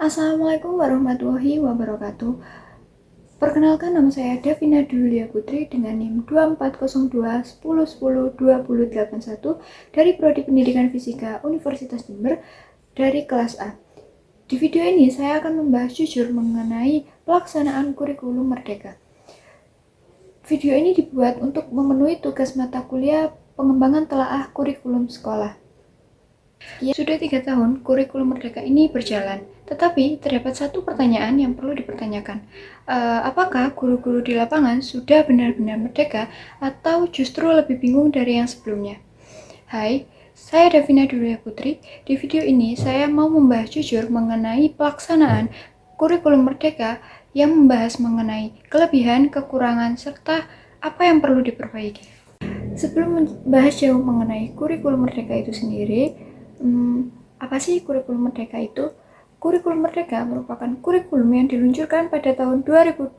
Assalamualaikum warahmatullahi wabarakatuh. Perkenalkan, nama saya Davina Dulia Putri dengan NIM 2402 1010 2081 dari Prodi Pendidikan Fisika Universitas Jember dari kelas A. Di video ini saya akan membahas jujur mengenai pelaksanaan kurikulum merdeka. Video ini dibuat untuk memenuhi tugas mata kuliah pengembangan telaah kurikulum sekolah. Ya, sudah 3 tahun kurikulum merdeka ini berjalan, tetapi terdapat satu pertanyaan yang perlu dipertanyakan. Apakah guru-guru di lapangan sudah benar-benar merdeka atau justru lebih bingung dari yang sebelumnya? Hai, saya Davina Dulia Putri. Di video ini saya mau membahas jujur mengenai pelaksanaan kurikulum merdeka yang membahas mengenai kelebihan, kekurangan, serta apa yang perlu diperbaiki. Sebelum membahas jauh mengenai kurikulum merdeka itu sendiri, apa sih kurikulum merdeka itu? Kurikulum merdeka merupakan kurikulum yang diluncurkan pada tahun 2022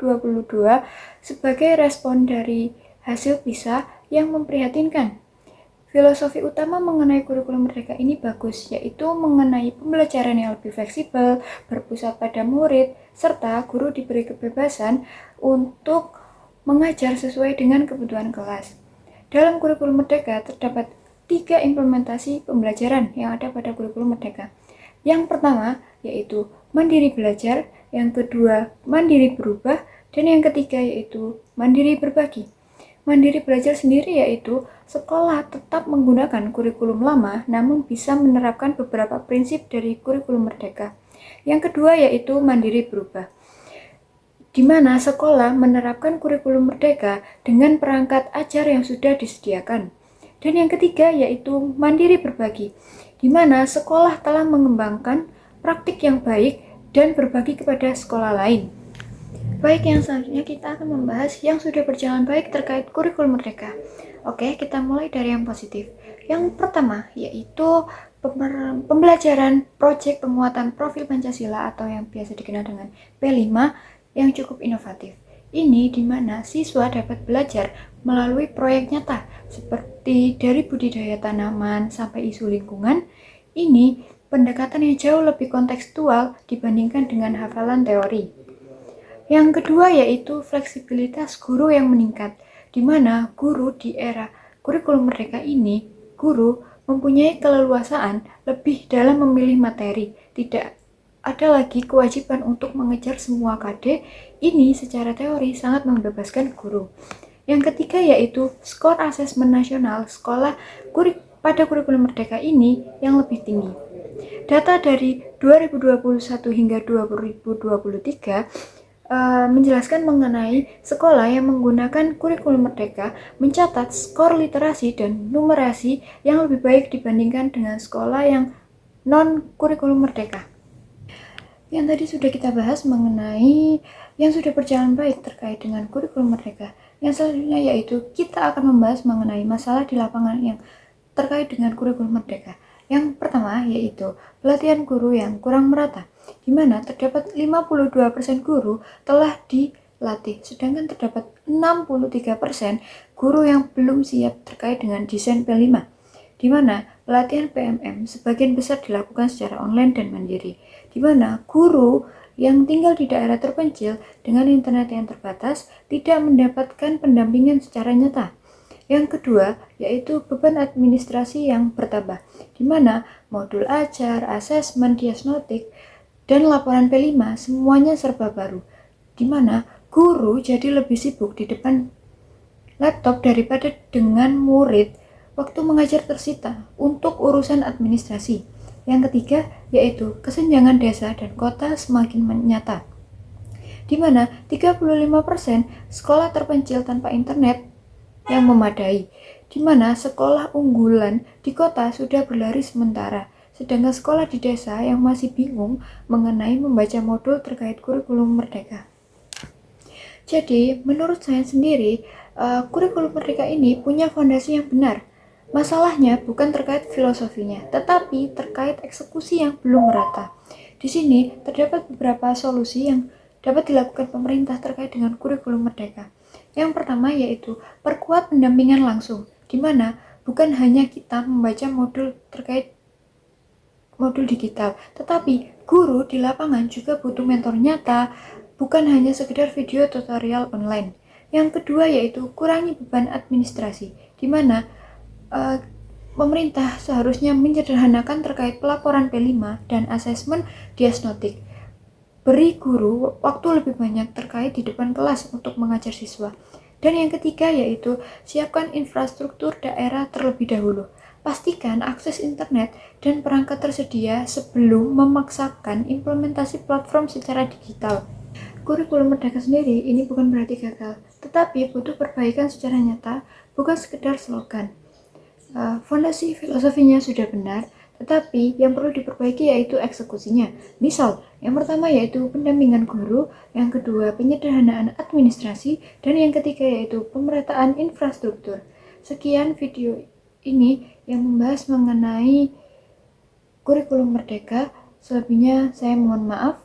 sebagai respon dari hasil PISA yang memprihatinkan. Filosofi utama mengenai kurikulum merdeka ini bagus, yaitu mengenai pembelajaran yang lebih fleksibel, berpusat pada murid, serta guru diberi kebebasan untuk mengajar sesuai dengan kebutuhan kelas. Dalam kurikulum merdeka terdapat 3 implementasi pembelajaran yang ada pada kurikulum merdeka. Yang pertama yaitu mandiri belajar, yang kedua mandiri berubah, dan yang ketiga yaitu mandiri berbagi. Mandiri belajar sendiri yaitu sekolah tetap menggunakan kurikulum lama namun bisa menerapkan beberapa prinsip dari kurikulum merdeka. Yang kedua yaitu mandiri berubah, di mana sekolah menerapkan kurikulum merdeka dengan perangkat ajar yang sudah disediakan. Dan yang ketiga yaitu mandiri berbagi, di mana sekolah telah mengembangkan praktik yang baik dan berbagi kepada sekolah lain. Baik, yang selanjutnya kita akan membahas yang sudah berjalan baik terkait kurikulum merdeka. Oke, kita mulai dari yang positif. Yang pertama yaitu pembelajaran proyek penguatan profil Pancasila atau yang biasa dikenal dengan P5 yang cukup inovatif. Ini di mana siswa dapat belajar melalui proyek nyata seperti dari budidaya tanaman sampai isu lingkungan. Ini pendekatan yang jauh lebih kontekstual dibandingkan dengan hafalan teori. Yang kedua yaitu fleksibilitas guru yang meningkat, di mana guru di era kurikulum merdeka ini, guru mempunyai keleluasaan lebih dalam memilih materi, tidak ada lagi kewajiban untuk mengejar semua KD. Ini secara teori sangat membebaskan guru. Yang ketiga yaitu skor asesmen nasional sekolah pada kurikulum merdeka ini yang lebih tinggi. Data dari 2021 hingga 2023 menjelaskan mengenai sekolah yang menggunakan kurikulum merdeka mencatat skor literasi dan numerasi yang lebih baik dibandingkan dengan sekolah yang non kurikulum merdeka. Yang tadi sudah kita bahas mengenai yang sudah berjalan baik terkait dengan kurikulum merdeka. Yang selanjutnya yaitu kita akan membahas mengenai masalah di lapangan yang terkait dengan kurikulum merdeka. Yang pertama yaitu pelatihan guru yang kurang merata, di mana terdapat 52% guru telah dilatih, sedangkan terdapat 63% guru yang belum siap terkait dengan desain P5, di mana pelatihan PMM sebagian besar dilakukan secara online dan mandiri, di mana guru yang tinggal di daerah terpencil dengan internet yang terbatas tidak mendapatkan pendampingan secara nyata. Yang kedua, yaitu beban administrasi yang bertambah, di mana modul ajar, asesmen, diagnostik, dan laporan P5 semuanya serba baru, di mana guru jadi lebih sibuk di depan laptop daripada dengan murid. Waktu mengajar tersita untuk urusan administrasi. Yang ketiga, yaitu kesenjangan desa dan kota semakin nyata, di mana 35% sekolah terpencil tanpa internet yang memadai, di mana sekolah unggulan di kota sudah berlari sementara, sedangkan sekolah di desa yang masih bingung mengenai membaca modul terkait kurikulum merdeka. Jadi, menurut saya sendiri, kurikulum merdeka ini punya fondasi yang benar. Masalahnya bukan terkait filosofinya, tetapi terkait eksekusi yang belum merata. Di sini terdapat beberapa solusi yang dapat dilakukan pemerintah terkait dengan kurikulum merdeka. Yang pertama yaitu perkuat pendampingan langsung, di mana bukan hanya kita membaca modul terkait modul digital. Tetapi guru di lapangan juga butuh mentor nyata, bukan hanya sekedar video tutorial online. Yang kedua yaitu kurangi beban administrasi, di mana pemerintah seharusnya menyederhanakan terkait pelaporan P5 dan asesmen diagnostik. Beri guru waktu lebih banyak terkait di depan kelas untuk mengajar siswa. Dan yang ketiga yaitu siapkan infrastruktur daerah terlebih dahulu. Pastikan akses internet dan perangkat tersedia sebelum memaksakan implementasi platform secara digital. Kurikulum Merdeka sendiri ini bukan berarti gagal, tetapi butuh perbaikan secara nyata, bukan sekedar slogan. Fondasi filosofinya sudah benar, tetapi yang perlu diperbaiki yaitu eksekusinya. Misal, yang pertama yaitu pendampingan guru, yang kedua penyederhanaan administrasi, dan yang ketiga yaitu pemerataan infrastruktur. Sekian video ini yang membahas mengenai kurikulum Merdeka. Selebihnya saya mohon maaf.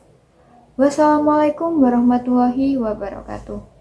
Wassalamualaikum warahmatullahi wabarakatuh.